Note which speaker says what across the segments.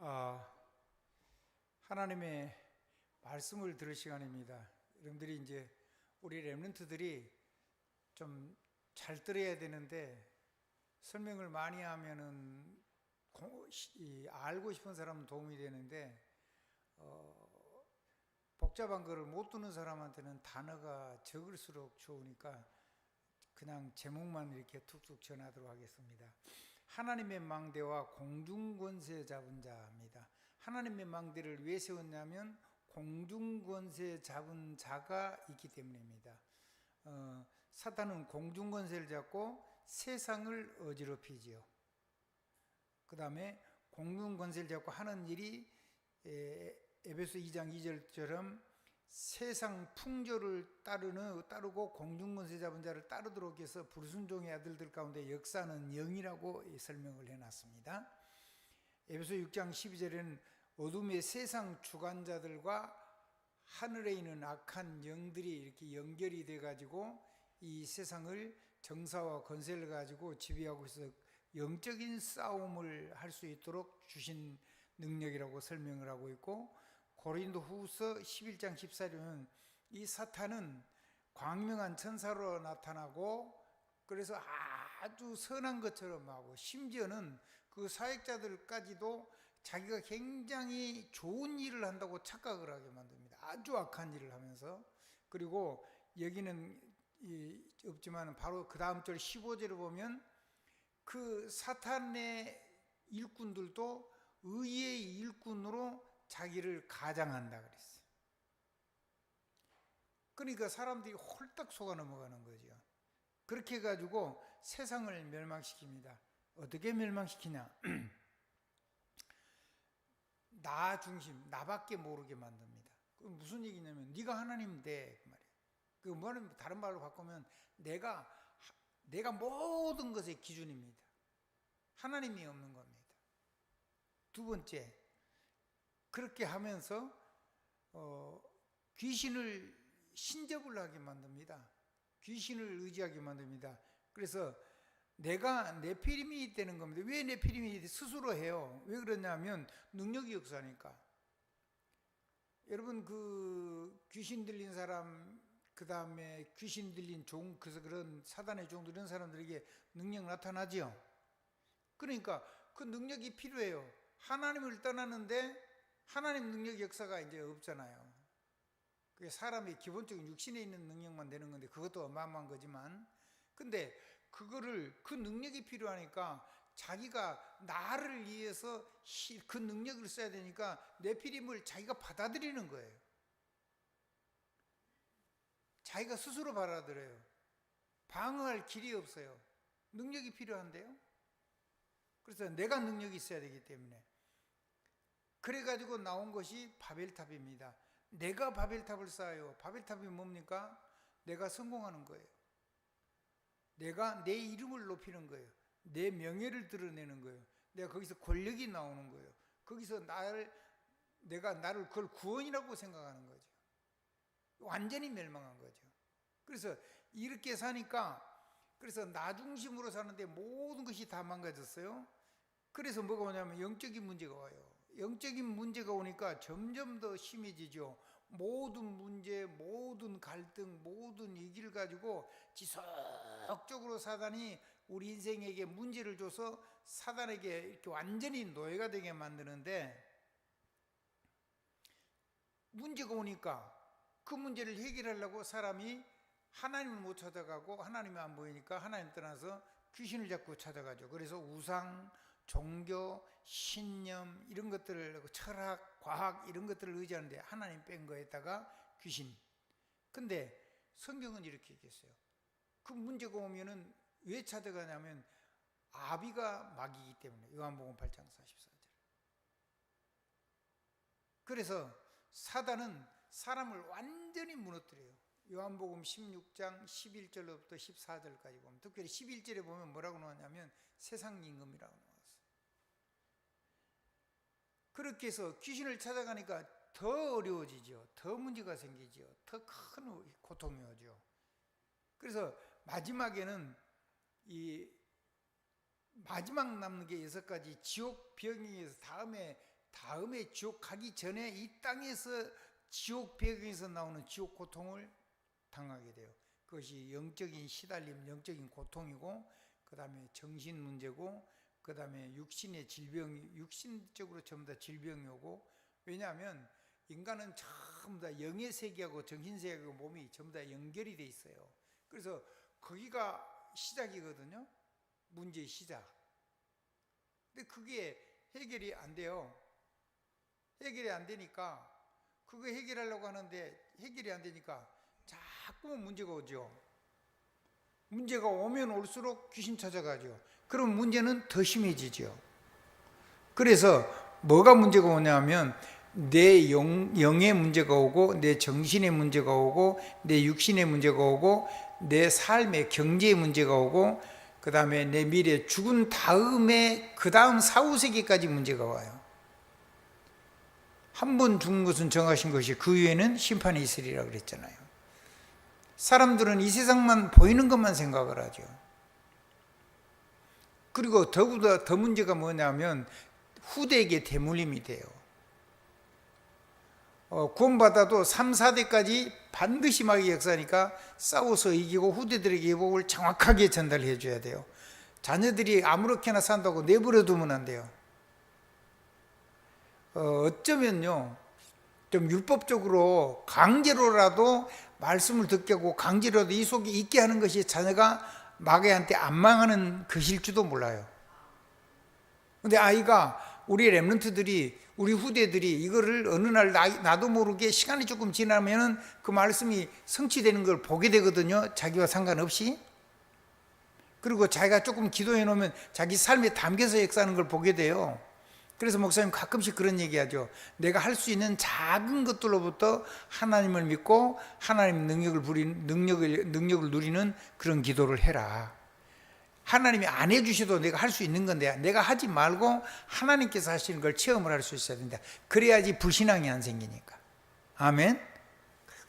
Speaker 1: 아, 하나님의 말씀을 들을 시간입니다. 여러분들이 이제 우리 렘넌트들이 좀 잘 들어야 되는데 설명을 많이 하면은 알고 싶은 사람은 도움이 되는데 복잡한 거를 못 듣는 사람한테는 단어가 적을수록 좋으니까 그냥 제목만 이렇게 툭툭 전하도록 하겠습니다. 하나님의 망대와 공중권세 잡은 자입니다. 하나님의 망대를 왜 세웠냐면 공중권세 잡은 자가 있기 때문입니다. 사탄은 공중권세를 잡고 세상을 어지럽히지요. 그 다음에 공중권세를 잡고 하는 일이 에베소 2장 2절처럼 세상 풍조를 따르고 공중권세 잡은 자를 따르도록 해서 불순종의 아들들 가운데 역사는 영이라고 설명을 해놨습니다. 에베소 6장 12절에는 어둠의 세상 주관자들과 하늘에 있는 악한 영들이 이렇게 연결이 돼 가지고 이 세상을 정사와 권세를 가지고 지배하고 있어서 영적인 싸움을 할 수 있도록 주신 능력이라고 설명을 하고 있고, 고린도후서 11장 14절은 이 사탄은 광명한 천사로 나타나고 그래서 아주 선한 것처럼 하고, 심지어는 그 사역자들까지도 자기가 굉장히 좋은 일을 한다고 착각을 하게 만듭니다. 아주 악한 일을 하면서. 그리고 여기는 없지만 바로 그 다음 절 15절을 보면 그 사탄의 일꾼들도 의의 일꾼으로 자기를 가장한다 그랬어요. 그러니까 사람들이 홀딱 속아 넘어가는 거죠. 그렇게 해가지고 세상을 멸망시킵니다. 어떻게 멸망시키냐? 나 중심, 나밖에 모르게 만듭니다. 그 무슨 얘기냐면 네가 하나님 돼 그 말이에요. 그 뭐는 다른 말로 바꾸면 내가 모든 것의 기준입니다. 하나님이 없는 겁니다. 두 번째, 그렇게 하면서 귀신을 신접을 하게 만듭니다. 귀신을 의지하게 만듭니다. 그래서 내가 네피림이 되는 겁니다. 왜 네피림이 스스로 해요? 왜 그러냐면 능력이 역사니까. 여러분, 그 귀신 들린 사람, 그 다음에 귀신 들린 종, 그래서 그런 사단의 종들, 이런 사람들에게 능력 나타나죠. 그러니까 그 능력이 필요해요. 하나님을 떠나는데 하나님 능력 역사가 이제 없잖아요. 그게 사람의 기본적인 육신에 있는 능력만 되는 건데, 그것도 어마어마한 거지만, 근데 그 능력이 필요하니까 자기가 나를 위해서 그 능력을 써야 되니까 네피림을 자기가 받아들이는 거예요. 자기가 스스로 받아들여요. 방어할 길이 없어요. 능력이 필요한데요. 그래서 내가 능력이 있어야 되기 때문에. 그래가지고 나온 것이 바벨탑입니다. 내가 바벨탑을 쌓아요. 바벨탑이 뭡니까? 내가 성공하는 거예요. 내가 내 이름을 높이는 거예요. 내 명예를 드러내는 거예요. 내가 거기서 권력이 나오는 거예요. 거기서 내가 나를 그걸 구원이라고 생각하는 거죠. 완전히 멸망한 거죠. 그래서 이렇게 사니까, 그래서 나 중심으로 사는데 모든 것이 다 망가졌어요. 그래서 뭐가 오냐면 영적인 문제가 와요. 영적인 문제가 오니까 점점 더 심해지죠. 모든 문제, 모든 갈등, 모든 위기를 가지고 지속적으로 사단이 우리 인생에게 문제를 줘서 사단에게 이렇게 완전히 노예가 되게 만드는데, 문제가 오니까 그 문제를 해결하려고 사람이 하나님을 못 찾아가고, 하나님이 안 보이니까 하나님 떠나서 귀신을 자꾸 찾아가죠. 그래서 우상, 종교, 신념, 이런 것들을, 철학, 과학, 이런 것들을 의지하는데 하나님 뺀 거에다가 귀신. 근데 성경은 이렇게 얘기했어요. 그 문제가 오면은 왜 찾아가냐면 아비가 마귀이기 때문에. 요한복음 8장 44절. 그래서 사단은 사람을 완전히 무너뜨려요. 요한복음 16장 11절부터 14절까지 보면, 특별히 11절에 보면 뭐라고 나왔냐면 세상 임금이라고 나왔어요. 그렇게 해서 귀신을 찾아가니까 더 어려워지죠. 더 문제가 생기죠. 더 큰 고통이 오죠. 그래서 마지막에는 이 마지막 남는 게 6가지 지옥 병에서 다음에 다음에 지옥 가기 전에 이 땅에서 지옥 배경에서 나오는 지옥 고통을 당하게 돼요. 그것이 영적인 시달림, 영적인 고통이고, 그 다음에 정신 문제고, 그 다음에 육신의 질병, 육신적으로 전부 다 질병이 오고, 왜냐하면 인간은 전부 다 영의 세계하고 정신 세계하고 몸이 전부 다 연결이 돼 있어요. 그래서 거기가 시작이거든요. 문제의 시작. 근데 그게 해결이 안 돼요. 해결이 안 되니까, 그거 해결하려고 하는데 해결이 안 되니까 자꾸 문제가 오죠. 문제가 오면 올수록 귀신 찾아가죠. 그럼 문제는 더 심해지죠. 그래서 뭐가 문제가 오냐면 내 영의 문제가 오고, 내 정신의 문제가 오고, 내 육신의 문제가 오고, 내 삶의 경제의 문제가 오고, 그 다음에 내 미래 죽은 다음에 그 다음 사후세계까지 문제가 와요. 한 번 죽은 것은 정하신 것이 그 위에는 심판이 있으리라 그랬잖아요. 사람들은 이 세상만 보이는 것만 생각을 하죠. 그리고 더구나 더 문제가 뭐냐면 후대에게 대물림이 돼요. 구원받아도 3, 4대까지 반드시 마귀 역사니까 싸워서 이기고 후대들에게 이 복을 정확하게 전달해 줘야 돼요. 자녀들이 아무렇게나 산다고 내버려 두면 안 돼요. 어쩌면요, 좀 율법적으로 강제로라도 말씀을 듣게 하고 강제로라도 이 속에 있게 하는 것이 자녀가 마귀한테 안 망하는 것일지도 몰라요. 근데 아이가, 우리 렘넌트들이, 우리 후대들이 이거를 어느 날 나도 모르게 시간이 조금 지나면은 그 말씀이 성취되는 걸 보게 되거든요. 자기와 상관없이. 그리고 자기가 조금 기도해 놓으면 자기 삶에 담겨서 역사하는 걸 보게 돼요. 그래서 목사님 가끔씩 그런 얘기하죠. 내가 할 수 있는 작은 것들로부터 하나님을 믿고 하나님 능력을 누리는 그런 기도를 해라. 하나님이 안 해주셔도 내가 할 수 있는 건데, 내가 하지 말고 하나님께서 하시는 걸 체험을 할 수 있어야 된다. 그래야지 불신앙이 안 생기니까. 아멘.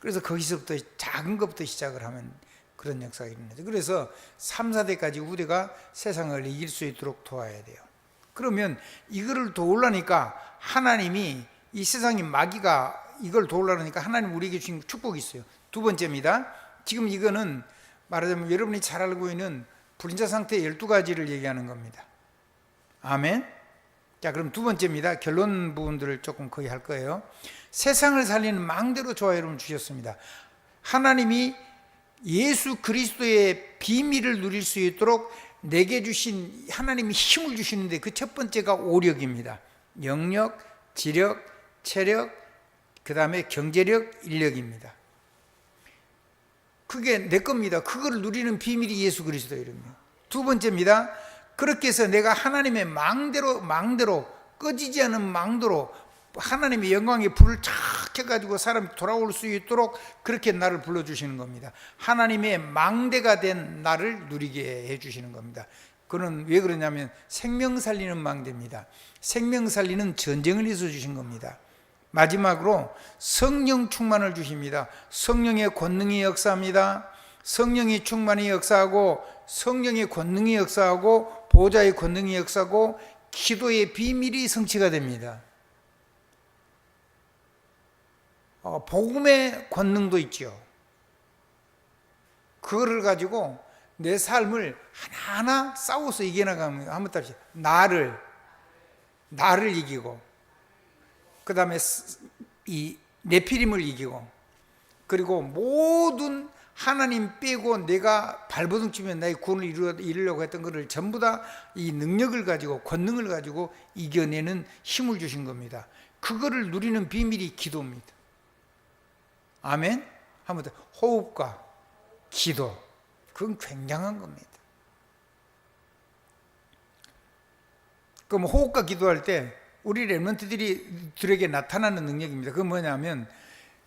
Speaker 1: 그래서 거기서부터 작은 것부터 시작을 하면 그런 역사가 일어나죠. 그래서 3, 4대까지 후대가 세상을 이길 수 있도록 도와야 돼요. 그러면 이거를 도우려니까 하나님이, 이 세상의 마귀가 이걸 도우려니까 하나님 우리에게 주신 축복이 있어요. 두 번째입니다. 지금 이거는 말하자면 여러분이 잘 알고 있는 불인자 상태 12가지를 얘기하는 겁니다. 아멘. 자, 그럼 두 번째입니다. 결론 부분들을 조금 거의 할 거예요. 세상을 살리는 망대로 저와 여러분 주셨습니다. 하나님이 예수 그리스도의 비밀을 누릴 수 있도록 내게 주신, 하나님이 힘을 주시는데 그 첫 번째가 오력입니다. 영력, 지력, 체력, 그 다음에 경제력, 인력입니다. 그게 내 겁니다. 그걸 누리는 비밀이 예수 그리스도 이름이에요. 두 번째입니다. 그렇게 해서 내가 하나님의 망대로 꺼지지 않은 망대로 하나님의 영광의 불을 착 해가지고 사람이 돌아올 수 있도록 그렇게 나를 불러주시는 겁니다. 하나님의 망대가 된 나를 누리게 해주시는 겁니다. 그는 왜 그러냐면 생명 살리는 망대입니다. 생명 살리는 전쟁을 해서 주신 겁니다. 마지막으로 성령 충만을 주십니다. 성령의 권능이 역사합니다. 성령이 충만히 역사하고, 성령의 권능이 역사하고, 보좌의 권능이 역사하고, 기도의 비밀이 성취가 됩니다. 복음의 권능도 있죠. 그거를 가지고 내 삶을 하나하나 싸워서 이겨나가면, 한번 따라서 나를 이기고, 그 다음에 이 네피림을 이기고, 그리고 모든 하나님 빼고 내가 발버둥 치면 나의 구원을 이루려고 했던 것을 전부 다 이 능력을 가지고, 권능을 가지고 이겨내는 힘을 주신 겁니다. 그거를 누리는 비밀이 기도입니다. 아멘. 한번 더. 호흡과 기도, 그건 굉장한 겁니다. 그럼 호흡과 기도할 때 우리 렘넌트들에게 나타나는 능력입니다. 그건 뭐냐면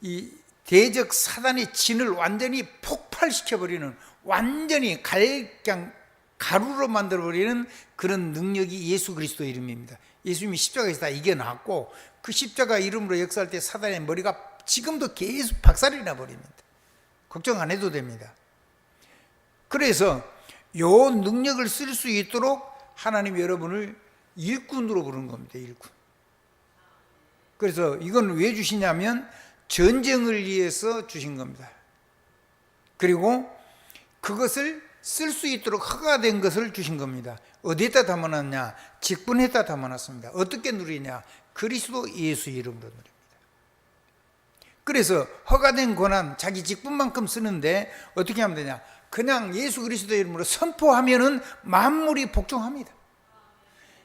Speaker 1: 이 대적 사단의 진을 완전히 폭발시켜버리는, 완전히 그냥 가루로 만들어버리는 그런 능력이 예수 그리스도 이름입니다. 예수님이 십자가에서 다 이겨놨고, 그 십자가 이름으로 역사할 때 사단의 머리가 지금도 계속 박살이 나버립니다. 걱정 안 해도 됩니다. 그래서 요 능력을 쓸 수 있도록 하나님 여러분을 일꾼으로 부르는 겁니다. 일꾼. 그래서 이건 왜 주시냐면 전쟁을 위해서 주신 겁니다. 그리고 그것을 쓸 수 있도록 허가된 것을 주신 겁니다. 어디에다 담아놨냐? 직분에다 담아놨습니다. 어떻게 누리냐? 그리스도 예수 이름으로 누립니다. 그래서 허가된 권한, 자기 직분만큼 쓰는데 어떻게 하면 되냐? 그냥 예수 그리스도 이름으로 선포하면은 만물이 복종합니다.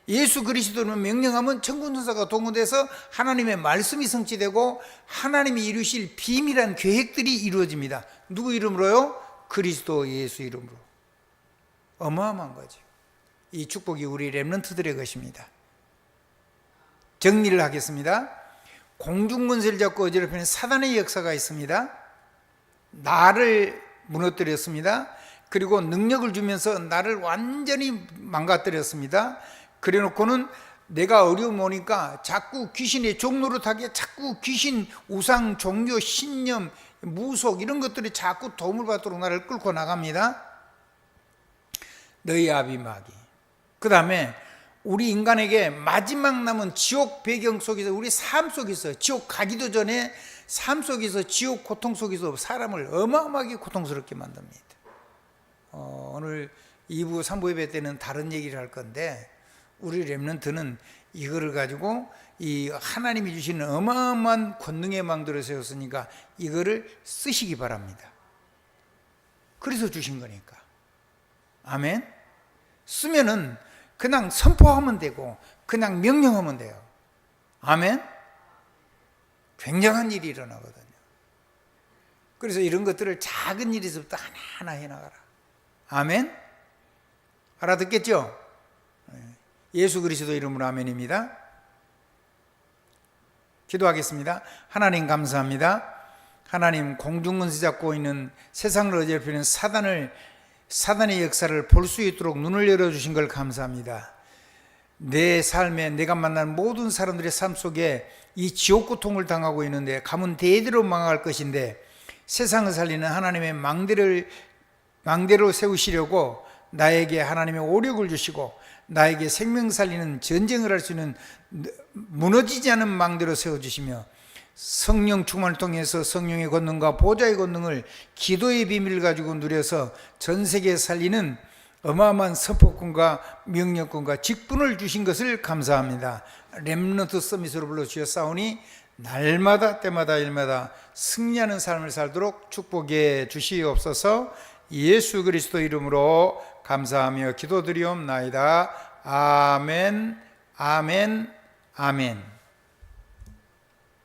Speaker 1: 예수 그리스도를 명령하면 천군천사가 동원돼서 하나님의 말씀이 성취되고 하나님이 이루실 비밀한 계획들이 이루어집니다. 누구 이름으로요? 그리스도 예수 이름으로. 어마어마한 거죠. 이 축복이 우리 렘넌트들의 것입니다. 정리를 하겠습니다. 공중문세를 잡고 어지럽히는 사단의 역사가 있습니다. 나를 무너뜨렸습니다. 그리고 능력을 주면서 나를 완전히 망가뜨렸습니다. 그래 놓고는 내가 어려움 오니까 자꾸 귀신의 종노릇하게 자꾸 귀신, 우상, 종교, 신념, 무속 이런 것들이 자꾸 도움을 받도록 나를 끌고 나갑니다. 너희 아비 마귀. 그 다음에 우리 인간에게 마지막 남은 지옥 배경 속에서, 우리 삶 속에서, 지옥 가기도 전에 삶 속에서, 지옥 고통 속에서 사람을 어마어마하게 고통스럽게 만듭니다. 오늘 2부 3부 예배 때는 다른 얘기를 할 건데, 우리 렘넌트는 이거를 가지고 이 하나님이 주시는 어마어마한 권능의 망대를 세웠으니까 이거를 쓰시기 바랍니다. 그래서 주신 거니까. 아멘. 쓰면은 그냥 선포하면 되고 그냥 명령하면 돼요. 아멘. 굉장한 일이 일어나거든요. 그래서 이런 것들을 작은 일에서부터 하나하나 해나가라. 아멘. 알아듣겠죠? 예수 그리스도 이름으로 아멘입니다. 기도하겠습니다. 하나님 감사합니다. 하나님, 공중문세 잡고 있는 세상을 어지럽히는 사단의 역사를 볼 수 있도록 눈을 열어주신 걸 감사합니다. 내 삶에 내가 만난 모든 사람들의 삶 속에 이 지옥 고통을 당하고 있는데 가문 대대로 망할 것인데 세상을 살리는 하나님의 망대로 세우시려고 나에게 하나님의 오력을 주시고 나에게 생명 살리는 전쟁을 할 수 있는 무너지지 않은 망대로 세워주시며 성령 충만을 통해서 성령의 권능과 보좌의 권능을 기도의 비밀을 가지고 누려서 전 세계에 살리는 어마어마한 선포권과 명령권과 직분을 주신 것을 감사합니다. 렘넌트 서밋으로 불러주셨사오니 날마다 때마다 일마다 승리하는 삶을 살도록 축복해 주시옵소서. 예수 그리스도 이름으로 감사하며 기도드리옵나이다. 아멘, 아멘, 아멘.